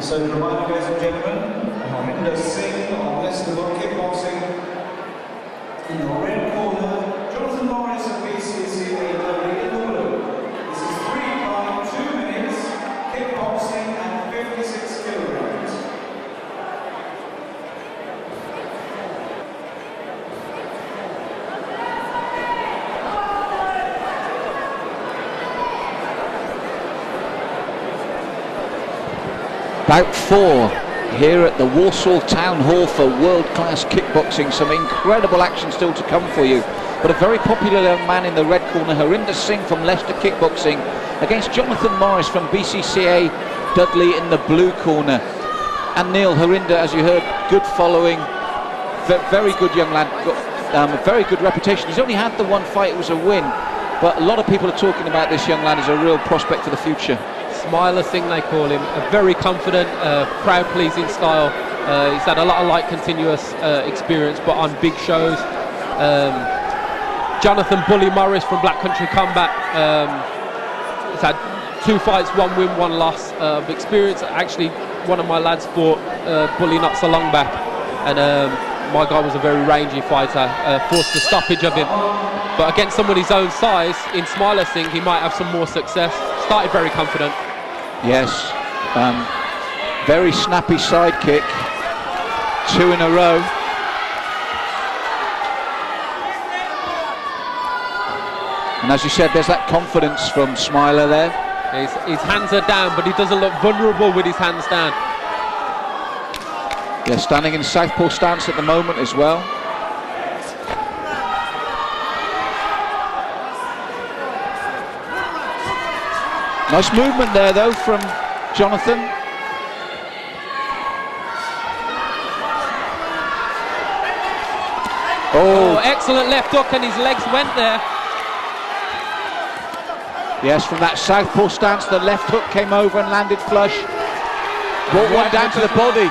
So, reminder, ladies and gentlemen, Harjinder Singh of Leicester Kickboxing. In the red corner, Jonathan Morris of BCCA, Dudley in the blue. This is 3 by 2 minutes, kickboxing at 56 kilograms. Bout 4 here at the Walsall Town Hall for world-class kickboxing. Some incredible action still to come for you. But a very popular young man in the red corner, Harjinder Singh from Leicester Kickboxing, against Jonathan Morris from BCCA, Dudley in the blue corner. And Neil, Harjinder, as you heard, good following, very good young lad, got a very good reputation. He's only had the one fight, it was a win, but a lot of people are talking about this young lad as a real prospect for the future. Smiler Singh, they call him. A very confident, crowd pleasing style. He's had a lot of light continuous experience, but on big shows. Jonathan Bully Morris from Black Country Combat. He's had 2 fights, 1 win, 1 loss. Experience. Actually, one of my lads fought Bully not so long back, and my guy was a very rangy fighter. Forced the stoppage of him, but against someone his own size in Smiler Singh, he might have some more success. Started very confident. Yes, very snappy side kick, 2 in a row. And as you said, there's that confidence from Smiler there. His hands are down, but he doesn't look vulnerable with his hands down. Yeah, standing in southpaw stance at the moment as well. Nice movement there though from Jonathan. Oh, excellent left hook, and his legs went there. Yes, from that southpaw stance, the left hook came over and landed flush. Brought one down to the body.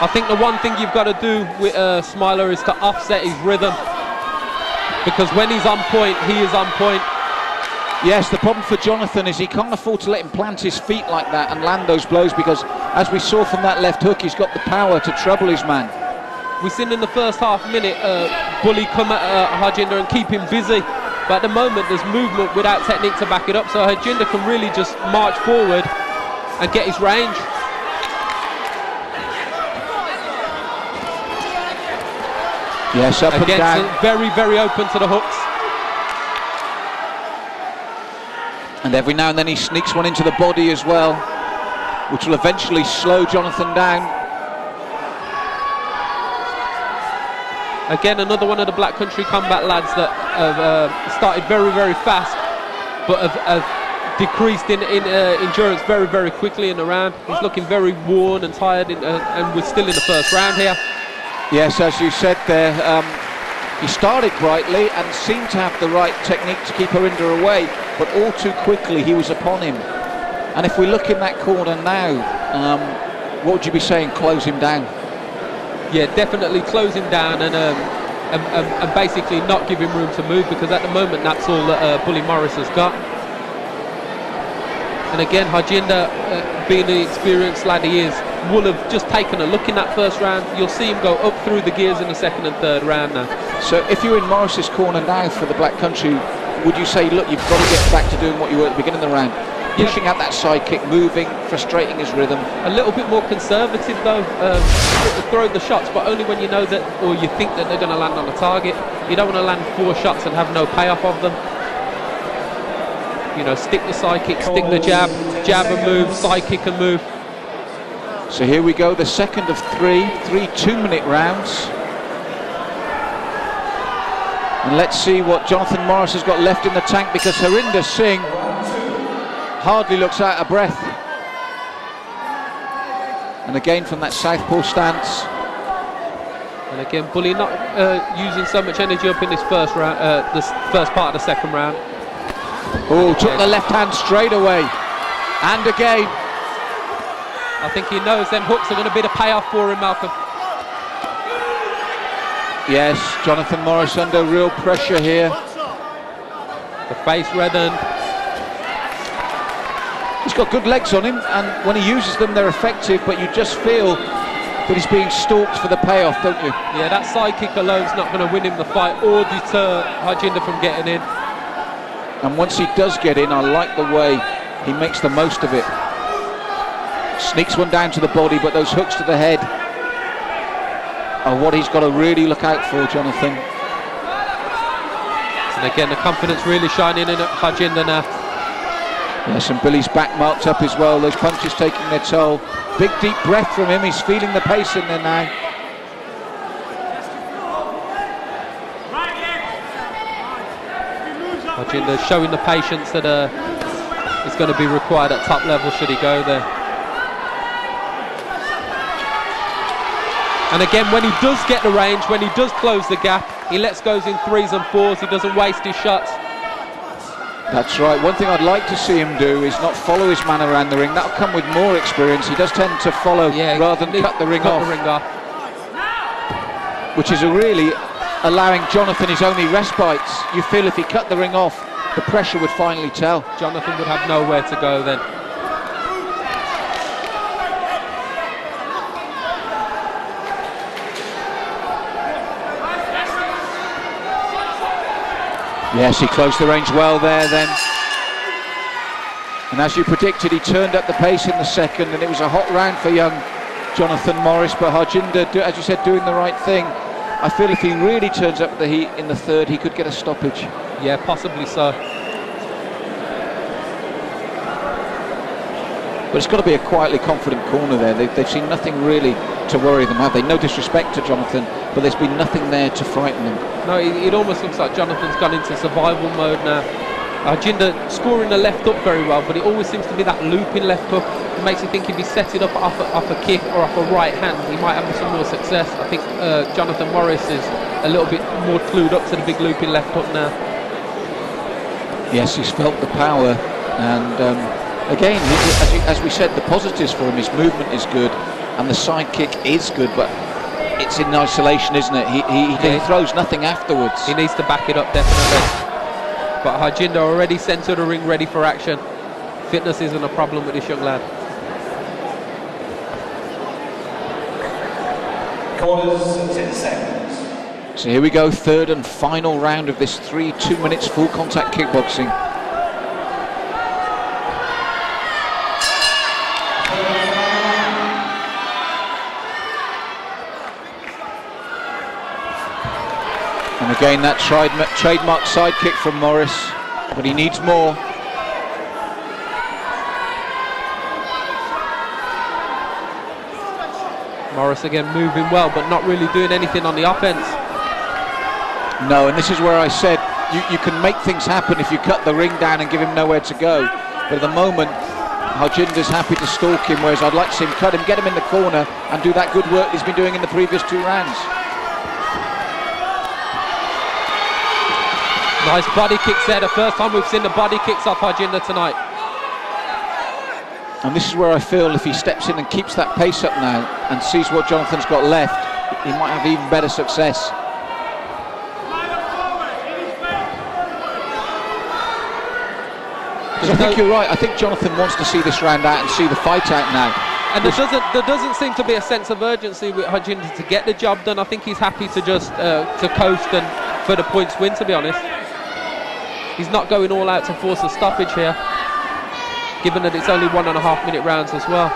I think the one thing you've got to do with Smiler is to offset his rhythm. Because when he's on point, he is on point. Yes, the problem for Jonathan is he can't afford to let him plant his feet like that and land those blows, because as we saw from that left hook, he's got the power to trouble his man. We've seen in the first half minute Bully come at Harjinder and keep him busy, but at the moment there's movement without technique to back it up, so Harjinder can really just march forward and get his range. Yes, up and down. Very, very open to the hooks. And every now and then he sneaks one into the body as well, which will eventually slow Jonathan down. Again, another one of the Black Country Combat lads that have started very, very fast, but have decreased in endurance very, very quickly in the round. He's looking very worn and tired, and we're still in the first round here. Yes, as you said there, he started brightly and seemed to have the right technique to keep Harjinder away, but all too quickly he was upon him. And if we look in that corner now, what would you be saying? Close him down? Yeah, definitely close him down and basically not give him room to move, because at the moment that's all that Bully Morris has got. And again, Harjinder, being the experienced lad he is, will have just taken a look in that first round. You'll see him go up through the gears in the second and third round now. So if you're in Morris's corner now for the Black Country, would you say, look, you've got to get back to doing what you were at the beginning of the round? Pushing out that side kick, moving, frustrating his rhythm. A little bit more conservative though, throw the shots, but only when you know that, or you think that they're going to land on the target. You don't want to land 4 shots and have no payoff of them. You know, stick the side kick, stick the jab, jab and move, side kick and move. So here we go, the second of 3 2-minute rounds. And let's see what Jonathan Morris has got left in the tank, because Harjinder Singh hardly looks out of breath. And again from that southpaw stance. And again, Bully not using so much energy up in this first round, this first part of the second round. Oh, took the left hand straight away. And again. I think he knows them hooks are going to be the payoff for him, Malcolm. Yes, Jonathan Morris under real pressure here. The face reddened. He's got good legs on him, and when he uses them, they're effective, but you just feel that he's being stalked for the payoff, don't you? Yeah, that side kick alone's not going to win him the fight or deter Harjinder from getting in. And once he does get in, I like the way he makes the most of it. Sneaks one down to the body, but those hooks to the head are what he's got to really look out for, Jonathan. And again, the confidence really shining in at Harjinder now. Yes, and Billy's back marked up as well. Those punches taking their toll. Big deep breath from him. He's feeling the pace in there now. Harjinder showing the patience that is going to be required at top level should he go there. And again, when he does get the range, when he does close the gap, he lets go in 3s and 4s. He doesn't waste his shots. That's right. One thing I'd like to see him do is not follow his man around the ring. That'll come with more experience. He does tend to follow rather than cut the ring off. Which is really allowing Jonathan his only respites. You feel if he cut the ring off, the pressure would finally tell. Jonathan would have nowhere to go then. Yes, he closed the range well there then. And as you predicted, he turned up the pace in the second, and it was a hot round for young Jonathan Morris, but Harjinder, as you said, doing the right thing. I feel if he really turns up the heat in the third, he could get a stoppage. Yeah, possibly so. But it's got to be a quietly confident corner there. They've seen nothing really to worry them, have they? No disrespect to Jonathan, but there's been nothing there to frighten them. No, it almost looks like Jonathan's gone into survival mode now. Harjinder scoring the left hook very well, but it always seems to be that looping left hook. It makes you think if he sets it up off a kick or off a right hand, he might have some more success. I think Jonathan Morris is a little bit more clued up to the big looping left hook now. Yes, he's felt the power, and again, as we said, the positives for him, his movement is good, and the side kick is good, but it's in isolation, isn't it? He throws nothing afterwards. He needs to back it up, definitely. But Harjinder already sent to the ring, ready for action. Fitness isn't a problem with this young lad. Corners, 10 seconds. So here we go, third and final round of this 2 minutes full contact kickboxing. And again, that trademark side kick from Morris, but he needs more. Morris again moving well, but not really doing anything on the offense. No, and this is where I said you can make things happen if you cut the ring down and give him nowhere to go. But at the moment, Harjinder's happy to stalk him, whereas I'd like to see him cut him, get him in the corner, and do that good work he's been doing in the previous 2 rounds. Nice body kicks there. The first time we've seen the body kicks off Harjinder tonight. And this is where I feel if he steps in and keeps that pace up now and sees what Jonathan's got left, he might have even better success. I think you're right. I think Jonathan wants to see this round out and see the fight out now. And there doesn't seem to be a sense of urgency with Harjinder to get the job done. I think he's happy to just to coast and for the points win, to be honest. He's not going all out to force a stoppage here, given that it's only 1.5 minute rounds as well.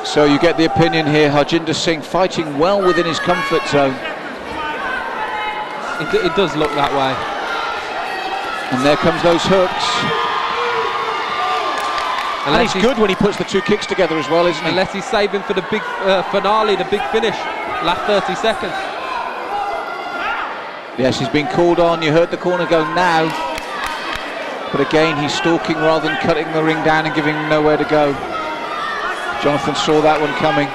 So you get the opinion here, Harjinder Singh fighting well within his comfort zone. It does look that way. And there comes those hooks. And he's good when he puts the 2 kicks together as well, isn't he? Unless he's saving for the big finale, the big finish, last 30 seconds. Yes, he's been called on. You heard the corner go now. But again, he's stalking rather than cutting the ring down and giving him nowhere to go. Jonathan saw that one coming.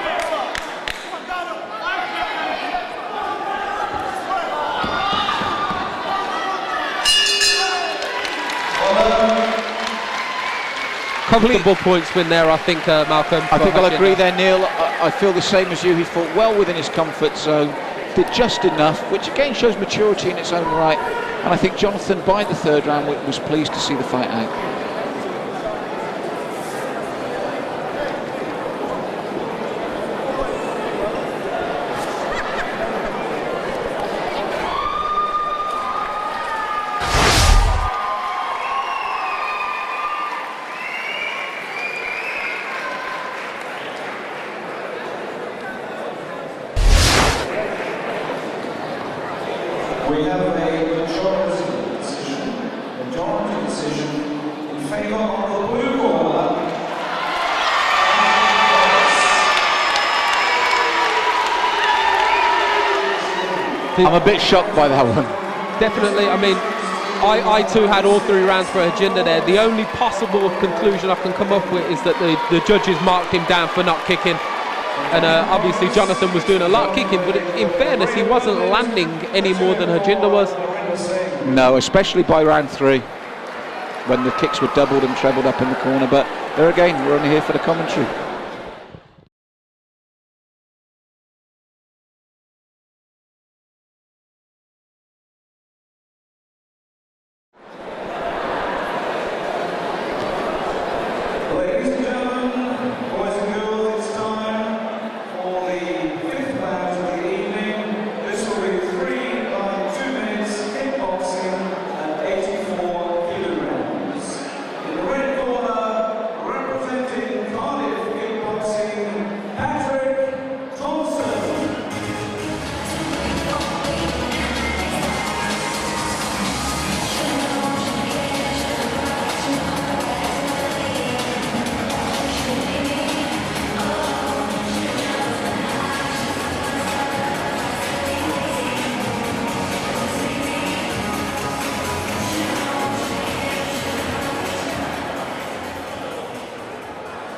Comfortable points win there, I think, Malcolm. I think I'll agree there, Neil. I feel the same as you. He fought well within his comfort zone, did just enough, which again shows maturity in its own right. And I think Jonathan, by the third round, was pleased to see the fight out. We have a majority decision in favour of the blue corner. I'm a bit shocked by that one. Definitely, I mean, I too had all 3 rounds for Harjinder there. The only possible conclusion I can come up with is that the judges marked him down for not kicking. And obviously Jonathan was doing a lot of kicking, but in fairness, he wasn't landing any more than Harjinder was. No, especially by round 3, when the kicks were doubled and trebled up in the corner. But there again, we're only here for the commentary.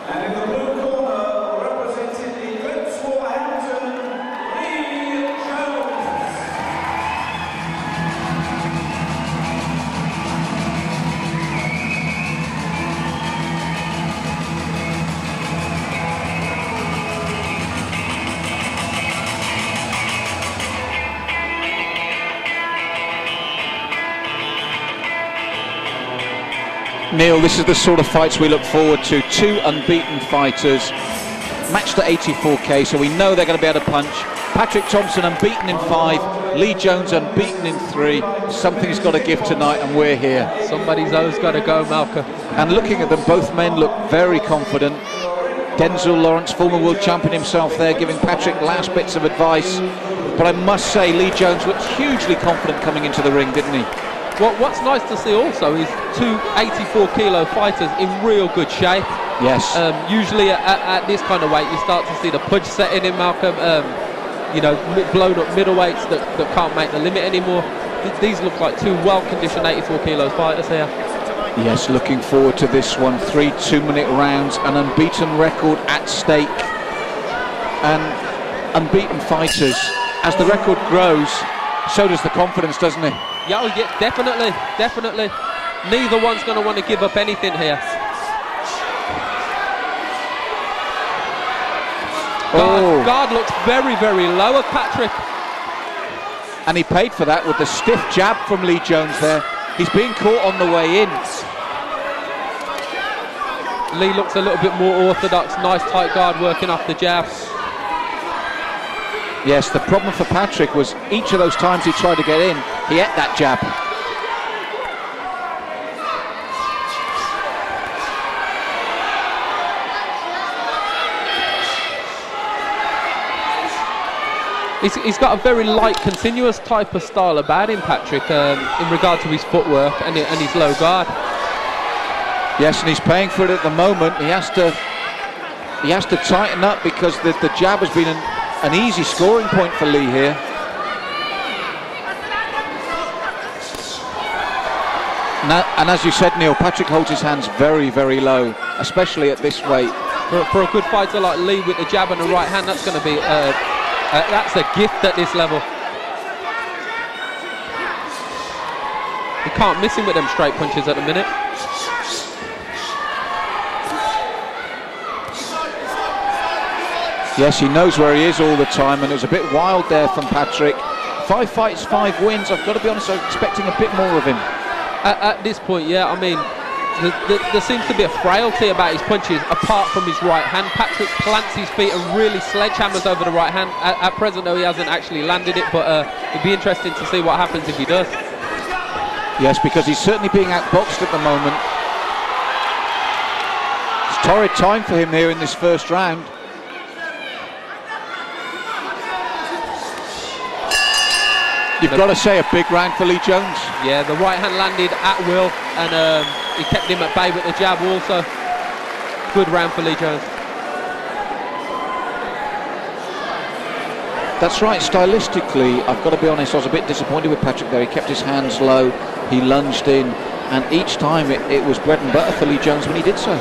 And in the blue corner, representing the Eclipse, Wolverhampton, Lee Jones. Neil, this is the sort of fights we look forward to. 2 unbeaten fighters, matched at 84k, so we know they're going to be able to punch. Patrick Thompson unbeaten in 5, Lee Jones unbeaten in 3. Something's got to give tonight, and we're here. Somebody's always got to go, Malcolm. And looking at them, both men look very confident. Denzel Lawrence, former world champion himself there, giving Patrick last bits of advice. But I must say, Lee Jones looked hugely confident coming into the ring, didn't he? Well, what's nice to see also is 2 84-kilo fighters in real good shape. Yes. Usually at this kind of weight, you start to see the pudge setting in, Malcolm. You know, blown up middleweights that can't make the limit anymore. These look like 2 well-conditioned 84-kilo fighters here. Yes, looking forward to this one. 3 2-minute rounds, an unbeaten record at stake. And unbeaten fighters, as the record grows, so does the confidence, doesn't it? Yeah, oh yeah, definitely. Neither one's going to want to give up anything here. Guard looks very, very low of Patrick. And he paid for that with the stiff jab from Lee Jones there. He's being caught on the way in. Lee looks a little bit more orthodox, nice tight guard working off the jabs. Yes, the problem for Patrick was each of those times he tried to get in, he ate that jab. He's got a very light, continuous type of style about him, Patrick, in regard to his footwork and his low guard. Yes, and he's paying for it at the moment. He has to tighten up because the jab has been an easy scoring point for Lee here. And as you said, Neil, Patrick holds his hands very, very low, especially at this weight. For a good fighter like Lee with the jab and the right hand, that's going to be that's a gift at this level. You can't miss him with them straight punches at the minute. Yes, he knows where he is all the time, and it was a bit wild there from Patrick. 5 fights, 5 wins. I've got to be honest, I was expecting a bit more of him. At this point, yeah, I mean, there seems to be a frailty about his punches apart from his right hand. Patrick plants his feet and really sledgehammers over the right hand. At present, though, he hasn't actually landed it, but it'd be interesting to see what happens if he does. Yes, because he's certainly being outboxed at the moment. It's torrid time for him here in this first round. You've got to say a big round for Lee Jones. Yeah, the right hand landed at will, and he kept him at bay with the jab also. Good round for Lee Jones. That's right, stylistically, I've got to be honest, I was a bit disappointed with Patrick there. He kept his hands low, he lunged in, and each time it was bread and butter for Lee Jones when he did so.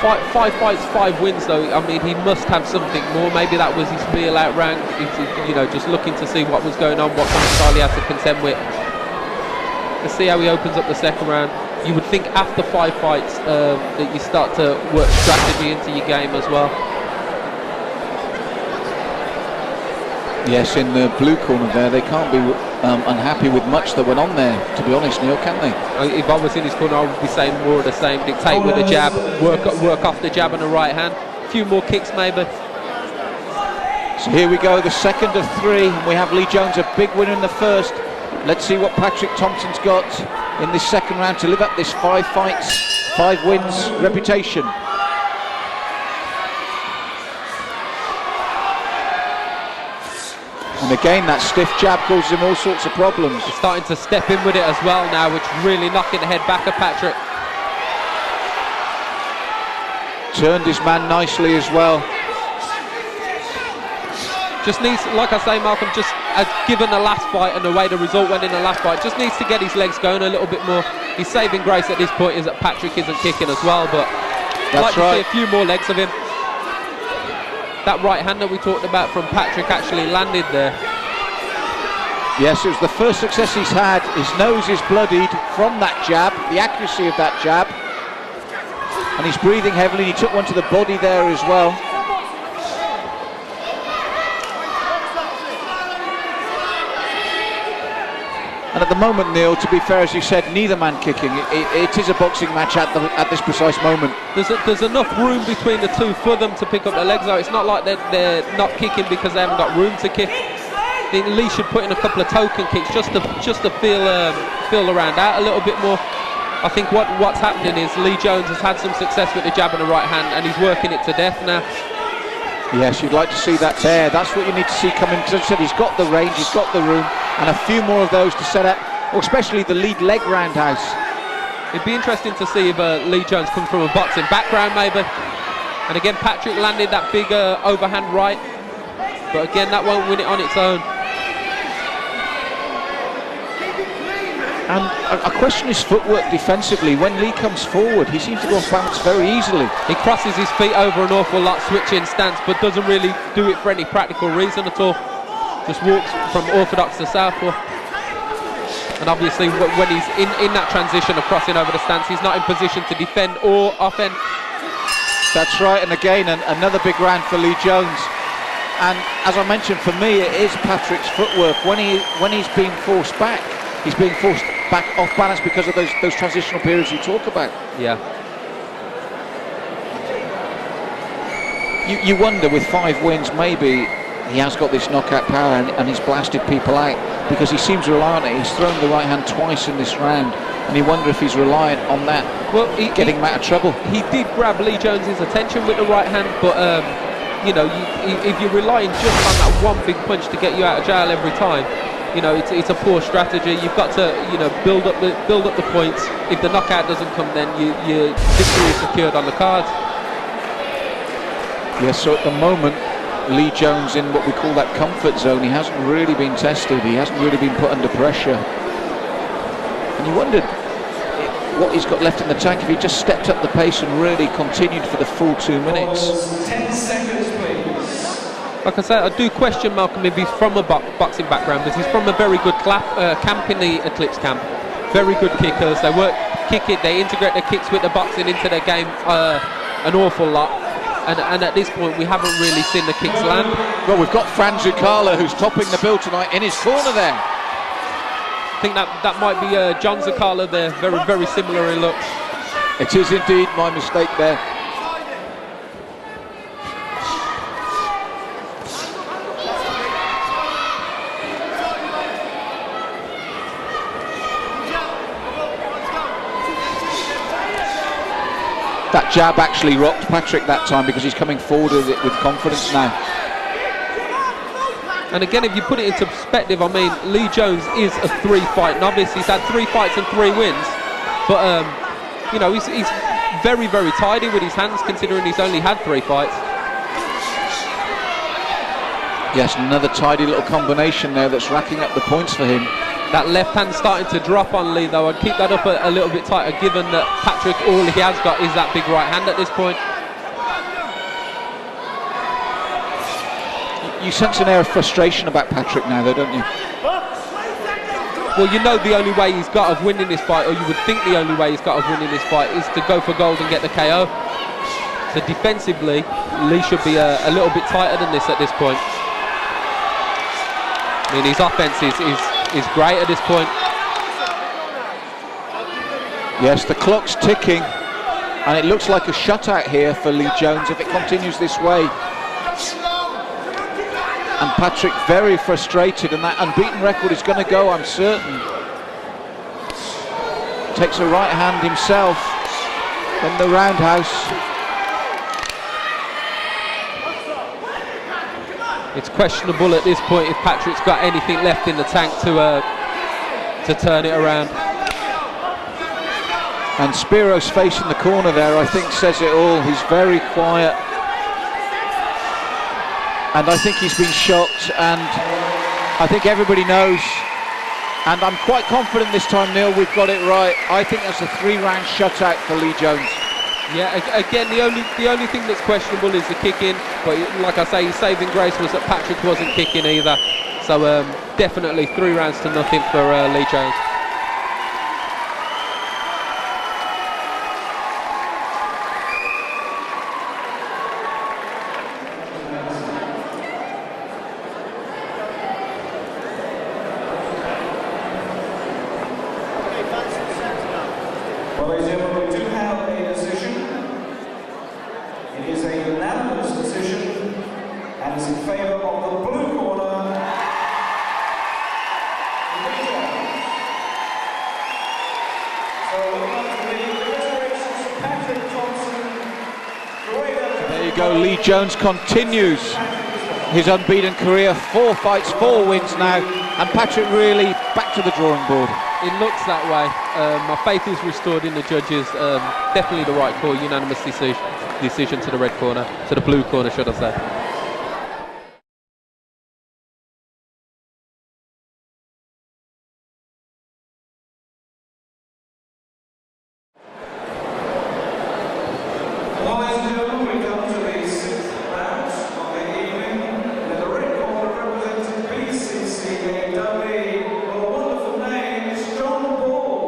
5 fights, 5 wins though. I mean, he must have something more. Maybe that was his feel out rank. You know, just looking to see what was going on, what kind of style he had to contend with. Let's see how he opens up the second round. You would think after 5 fights that you start to work strategy into your game as well. Yes, in the blue corner there, they can't be unhappy with much that went on there, to be honest, Neil, can they? If I was in his corner, I would be saying more of the same. Dictate with the jab, work off the jab and the right hand. A few more kicks maybe. So here we go, the second of 3. We have Lee Jones, a big winner in the first. Let's see what Patrick Thompson's got in this second round to live up this 5 fights, 5 wins reputation. And again, that stiff jab causes him all sorts of problems. He's starting to step in with it as well now, which is really knocking the head back of Patrick. Turned his man nicely as well. Just needs, like I say, Malcolm, just given the last fight and the way the result went in the last fight, just needs to get his legs going a little bit more. His saving grace at this point is that Patrick isn't kicking as well, but I'd like to see a few more legs of him. That right hand that we talked about from Patrick actually landed there. Yes, it was the first success he's had. His nose is bloodied from that jab, the accuracy of that jab. And he's breathing heavily. He took one to the body there as well. And at the moment, Neil, to be fair, as you said, neither man kicking. It is a boxing match at this precise moment. There's enough room between the two for them to pick up their legs out. It's not like they're not kicking because they haven't got room to kick. I think Lee should put in a couple of token kicks just to feel the round out a little bit more. I think what's happening is Lee Jones has had some success with the jab and the right hand, and he's working it to death now. Yes, you'd like to see that there. That's what you need to see coming, because as I said, he's got the range, he's got the room, and a few more of those to set up, or especially the lead leg roundhouse. It'd be interesting to see if Lee Jones comes from a boxing background maybe. And again, Patrick landed that big overhand right, but again, that won't win it on its own. And I question his footwork defensively. When Lee comes forward, he seems to go off balance very easily. He crosses his feet over an awful lot, switching stance, but doesn't really do it for any practical reason at all. Just walks from orthodox to southpaw. And obviously, when he's in that transition of crossing over the stance, he's not in position to defend or offend. That's right, and again, another big round for Lee Jones. And as I mentioned, for me, it is Patrick's footwork. When he's being forced back, he's being forced back off balance because of those transitional periods you talk about. Yeah. You wonder, with 5 wins, maybe he has got this knockout power and he's blasted people out, because he seems reliant on it. He's thrown the right hand twice in this round, and you wonder if he's reliant on that, getting him out of trouble. He did grab Lee Jones's attention with the right hand, but you know, if you're relying just on that one big punch to get you out of jail every time, you know, it's a poor strategy. You've got to, you know, build up the points. If the knockout doesn't come, then your victory is secured on the cards. Yes, so at the moment, Lee Jones in what we call that comfort zone. He hasn't really been tested. He hasn't really been put under pressure. And you wondered what he's got left in the tank if he just stepped up the pace and really continued for the full 2 minutes. 10 seconds, please. Like I said, I do question Malcolm if he's from a boxing background, because he's from a very good camp in the Eclipse camp. Very good kickers. They kick it. They integrate their kicks with the boxing into their game an awful lot. and at this point we haven't really seen the kicks land. Well, we've got Fran Zuccala, who's topping the bill tonight, in his corner there. I think that might be John Zuccala there, very similar in looks. It is indeed my mistake there. That jab actually rocked Patrick that time because he's coming forward with it with confidence now. And again, if you put it into perspective, I mean, Lee Jones is a 3-fight novice. He's had 3 fights and 3 wins, but you know, he's very tidy with his hands, considering he's only had 3 fights. Yes, another tidy little combination there that's racking up the points for him. That left hand starting to drop on Lee, though. I'd keep that up a little bit tighter, given that Patrick, all he has got is that big right hand at this point. You sense an air of frustration about Patrick now, though, don't you? Well, you know the only way he's got of winning this fight, or you would think the only way he's got of winning this fight, is to go for gold and get the KO. So defensively, Lee should be a little bit tighter than this at this point. I mean, his offense is great at this point. Yes, the clock's ticking, and it looks like a shutout here for Lee Jones if it continues this way. And Patrick very frustrated, and that unbeaten record is going to go, I'm certain. Takes a right hand himself, then the roundhouse. It's questionable at this point if Patrick's got anything left in the tank to turn it around. And Spiro's face in the corner there, I think, says it all. He's very quiet. And I think he's been shocked, and I think everybody knows. And I'm quite confident this time, Neil, we've got it right. I think that's a 3-round shutout for Lee Jones. Yeah, again, the only thing that's questionable is the kicking, but like I say, his saving grace was that Patrick wasn't kicking either. So definitely 3 rounds to nothing for Lee Jones. Well, ladies and gentlemen, we do have a decision. It is a unanimous decision, and it's in favour of the blue corner. So, congratulations to Patrick Thompson. There you go, Lee Jones continues his unbeaten career. 4 fights, 4 wins now, and Patrick really back to the drawing board. It looks that way. My faith is restored in the judges. Definitely the right call, unanimous decision to the red corner, to the blue corner, should I say. Ladies and gentlemen, we come to the 6th round of the evening. And the red corner representing BCCA Dudley. What a wonderful name, it's John Ball.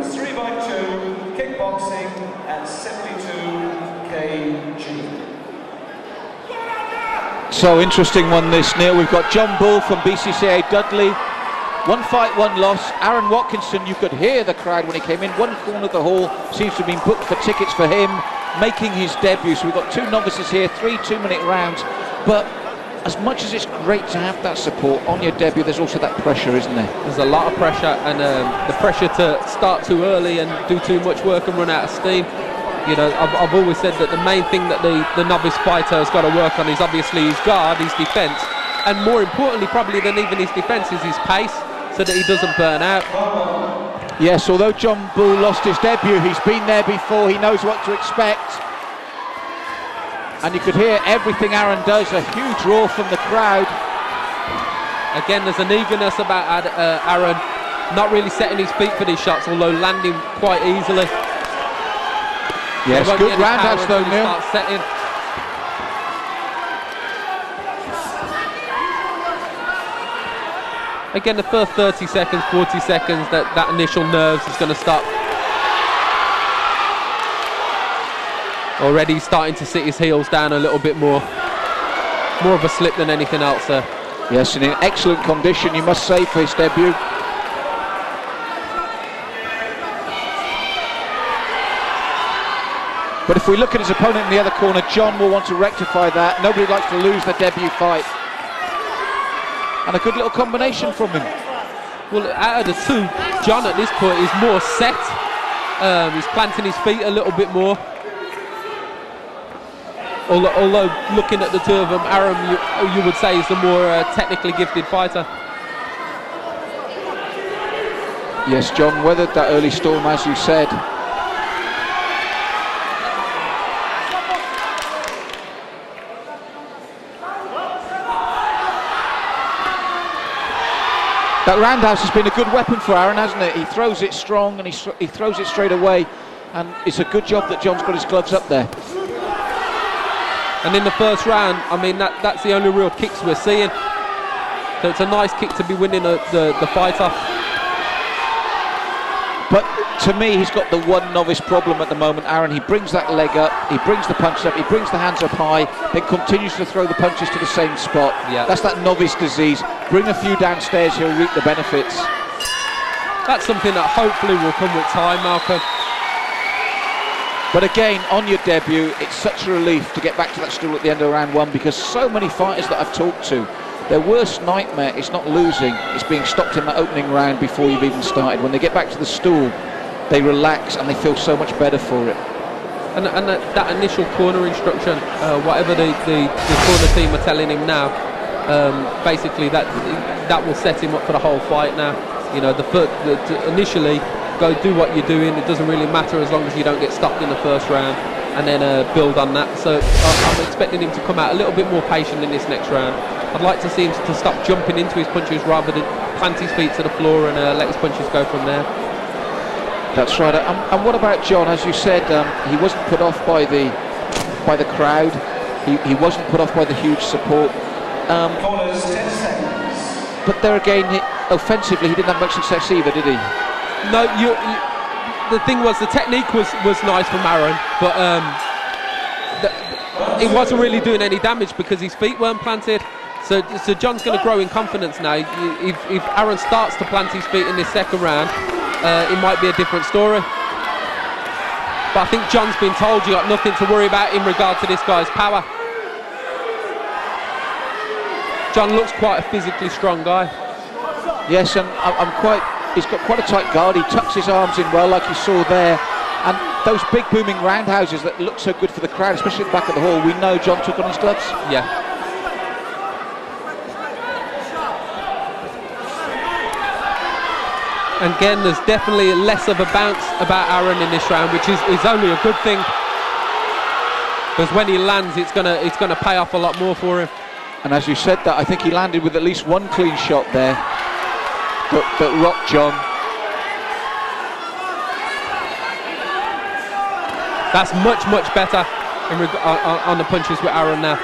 rounds, 3x2, kickboxing at 72 kg. So interesting one this, Neil. We've got John Bull from BCCA Dudley. 1 fight, 1 loss. Aaron Watkinson, you could hear the crowd when he came in. One corner of the hall seems to have been booked for tickets for him, making his debut. So we've got 2 novices here, 3 2-minute rounds. But as much as it's great to have that support on your debut, there's also that pressure, isn't there? There's a lot of pressure, and the pressure to start too early and do too much work and run out of steam. You know, I've always said that the main thing that the novice fighter has got to work on is obviously his guard, his defence, and more importantly probably than even his defence is his pace, so that he doesn't burn out. Yes, although John Bull lost his debut, he's been there before, he knows what to expect. And you could hear everything Aaron does, a huge roar from the crowd. Again, there's an eagerness about Aaron, not really setting his feet for these shots, although landing quite easily. Yes, good roundhouse though, Neil. Again, the first 30 seconds, 40 seconds, that initial nerves is going to stop. Already starting to sit his heels down a little bit more. More of a slip than anything else there. Yes, and in excellent condition, you must say, for his debut. But if we look at his opponent in the other corner, John will want to rectify that. Nobody likes to lose their debut fight. And a good little combination from him. Well, out of the two, John at this point is more set. He's planting his feet a little bit more. Although looking at the two of them, Aaron, you would say, is the more technically gifted fighter. Yes, John weathered that early storm, as you said. That roundhouse has been a good weapon for Aaron, hasn't it? He throws it strong and he throws it straight away, and it's a good job that John's got his gloves up there. And in the first round, I mean, that's the only real kicks we're seeing. So it's a nice kick to be winning the fight off. But to me, he's got the one novice problem at the moment, Aaron. He brings that leg up, he brings the punches up, he brings the hands up high, then continues to throw the punches to the same spot. Yeah. That's that novice disease. Bring a few downstairs, he'll reap the benefits. That's something that hopefully will come with time, Malcolm. But again, on your debut, it's such a relief to get back to that stool at the end of round 1, because so many fighters that I've talked to, their worst nightmare is not losing, it's being stopped in that opening round before you've even started. When they get back to the stool, they relax and they feel so much better for it. And that initial corner instruction, whatever the corner team are telling him now, basically that will set him up for the whole fight now. You know, initially, go do what you're doing. It doesn't really matter as long as you don't get stopped in the first round, and then build on that. So I'm expecting him to come out a little bit more patient in this next round. I'd like to see him to stop jumping into his punches rather than plant his feet to the floor and let his punches go from there. That's right. And what about John? As you said, he wasn't put off by the crowd. He wasn't put off by the huge support. Corners, 10 seconds. But there again, offensively, he didn't have much success either, did he? No, the thing was, the technique was nice from Aaron, but he wasn't really doing any damage because his feet weren't planted. So John's going to grow in confidence now. If Aaron starts to plant his feet in this second round, it might be a different story. But I think John's been told you got nothing to worry about in regard to this guy's power. John looks quite a physically strong guy. Yes, and he's got quite a tight guard. He tucks his arms in well, like you saw there. And those big booming roundhouses that look so good for the crowd, especially at the back of the hall, we know John took on his gloves. Yeah. And again, there's definitely less of a bounce about Aaron in this round, which is only a good thing. Because when he lands, it's gonna pay off a lot more for him. And as you said that, I think he landed with at least one clean shot there that rocked John. That's much better on the punches with Aaron now.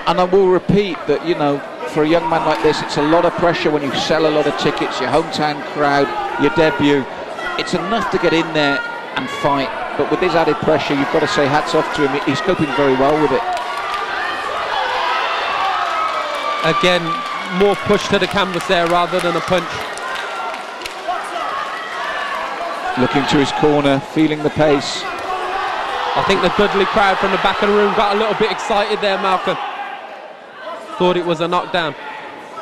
And I will repeat that, you know, for a young man like this, it's a lot of pressure when you sell a lot of tickets, your hometown crowd, your debut. it's enough to get in there and fight, but with this added pressure, you've got to say hats off to him. He's coping very well with it. Again, more push to the canvas there rather than a punch. Looking to his corner, feeling the pace. I think the Dudley crowd from the back of the room got a little bit excited there, Malcolm. Thought it was a knockdown.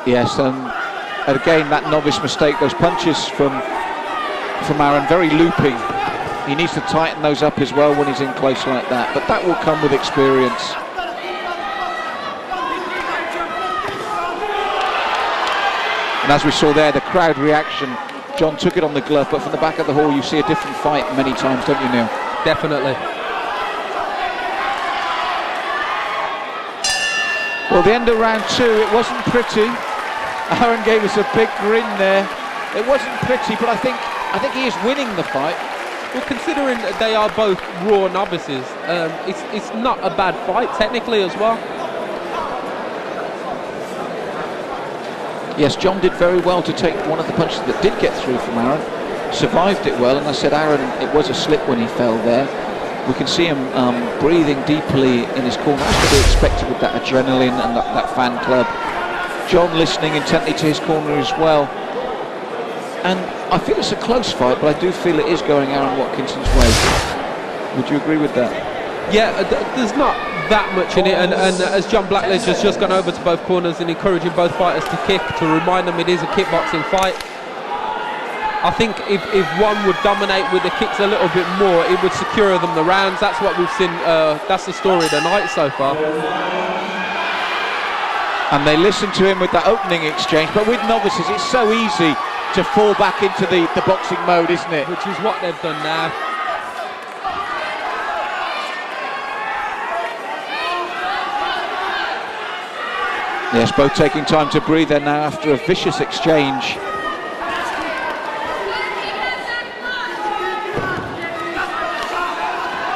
Yes, and again, that novice mistake, those punches from Aaron, very looping. He needs to tighten those up as well when he's in close like that, but that will come with experience. And as we saw there, the crowd reaction, John took it on the glove, but from the back of the hall you see a different fight many times, don't you, Neil? Definitely. Well, the end of round 2, it wasn't pretty. Aaron gave us a big grin there. It wasn't pretty, but I think he is winning the fight. Well, considering that they are both raw novices, it's not a bad fight technically as well. Yes, John did very well to take one of the punches that did get through from Aaron. Survived it well, and I said, Aaron, it was a slip when he fell there. We can see him breathing deeply in his corner, as to be expected with that adrenaline and that fan club. John listening intently to his corner as well. And I feel it's a close fight, but I do feel it is going Aaron Watkinson's way. Would you agree with that? Yeah, there's not that much in it, and as John Blackledge has just gone over to both corners and encouraging both fighters to kick, to remind them it is a kickboxing fight. I think if one would dominate with the kicks a little bit more, it would secure them the rounds. That's what we've seen, that's the story of the night so far. And they listened to him with that opening exchange, but with novices it's so easy to fall back into the boxing mode, isn't it? Which is what they've done now. Yes, both taking time to breathe there now after a vicious exchange.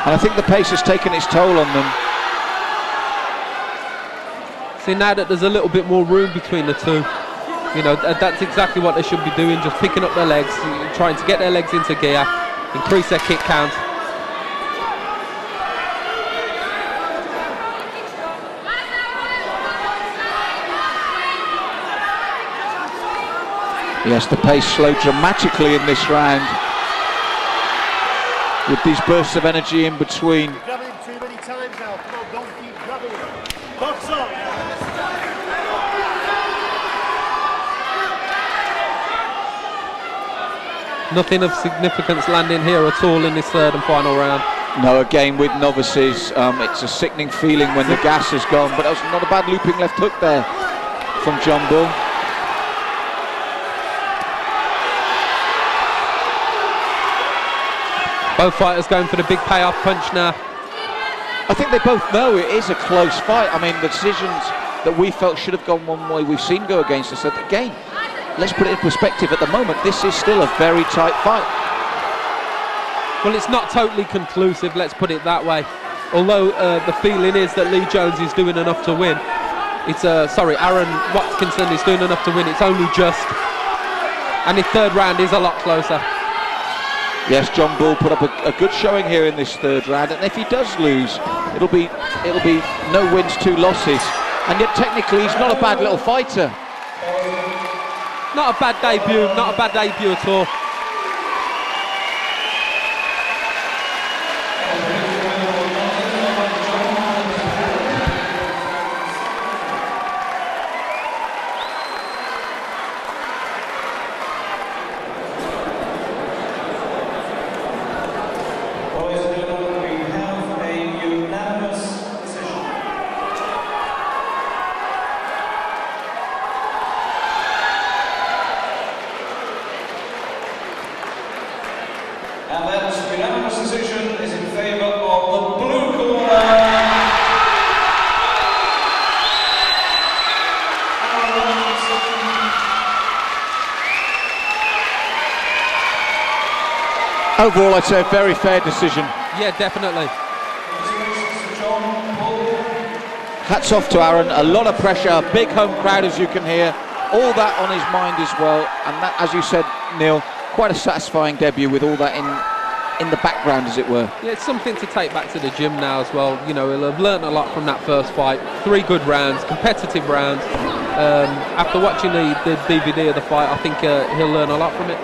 And I think the pace has taken its toll on them. See, now that there's a little bit more room between the two, you know, that's exactly what they should be doing, just picking up their legs, trying to get their legs into gear, increase their kick count. Yes, the pace slowed dramatically in this round, with these bursts of energy in between. You're grabbing him too many times now. Come on, don't keep grabbing him. Box up. Nothing of significance landing here at all in this third and final round. No, again with novices, it's a sickening feeling when the gas is gone, but that was not a bad looping left hook there from John Bull. Both fighters going for the big payoff punch now. I think they both know it is a close fight. I mean, the decisions that we felt should have gone one way, we've seen go against us. Again, let's put it in perspective. At the moment, this is still a very tight fight. Well, it's not totally conclusive, let's put it that way. Although the feeling is that Lee Jones is doing enough to win. Aaron Watkinson is doing enough to win. It's only just. And the third round is a lot closer. Yes, John Bull put up a good showing here in this third round, and if he does lose, it'll be no wins, 2 losses. And yet technically he's not a bad little fighter. Not a bad debut, not a bad debut at all. And that unanimous decision is in favour of the blue corner. Overall, I'd say a very fair decision. Yeah, definitely. Hats off to Aaron, a lot of pressure, a big home crowd as you can hear, all that on his mind as well, and that, as you said, Neil, quite a satisfying debut with all that in the background, as it were. Yeah, it's something to take back to the gym now as well. You know, he'll have learnt a lot from that first fight. 3 good rounds, competitive rounds. After watching the DVD of the fight, I think he'll learn a lot from it.